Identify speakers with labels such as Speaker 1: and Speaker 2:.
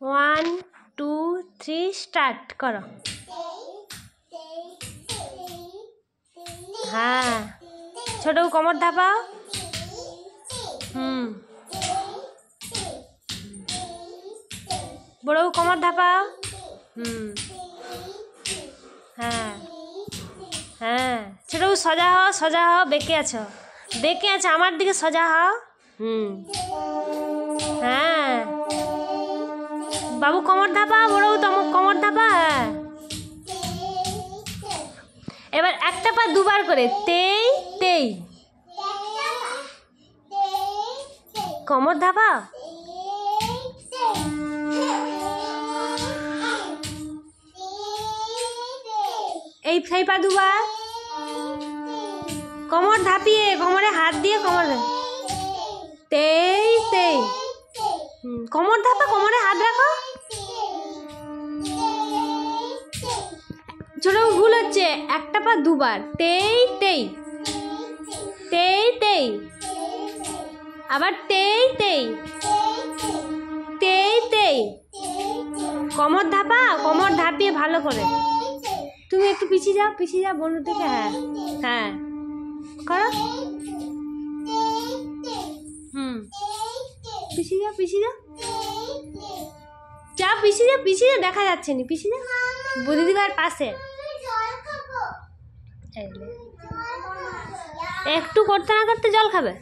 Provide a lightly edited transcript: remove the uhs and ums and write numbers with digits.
Speaker 1: 1 2 3 start করো। হ্যাঁ, ছোট কোমর ধাপাও। বড় কোমর ধাপাও। হ্যাঁ হ্যাঁ, ছোট সোজা হও, সোজা হও, বেঁকে আছো, বেঁকে আছো, আমার দিকে সোজা হও। হ্যাঁ বাবু কোমর ধাপা, বড় কোমর ধাপা। হ্যাঁ, এবার একটা পা দুবার করে, তেই তেই, কোমর ধাপা। এই সেই পা দুবার, কোমর ধাপিয়ে, কোমরে হাত দিয়ে কোমর, তেই তেই, কোমর ধাপা, কোমরে হাত রাখো। ছোট ভুল হচ্ছে, একটা পা দুবার, তেই তেই, তেই তেই, আবার তেই তেই, তেই তেই, কোমর ধাপা, কোমর ধাপিয়ে ভালো করে। তুমি একটু পিছিয়ে যাও, পিছিয়ে যাও বন্ধু থেকে। হ্যাঁ হ্যাঁ করো। পিছিয়ে যাও, পিছিয়ে যাও, যা পিছিয়ে যাও, পিছিয়ে যাও, দেখা যাচ্ছে না, পিছিয়ে যাও দিদিভাইয়ের পাশে। একটু করতে না করতে জল খাবে।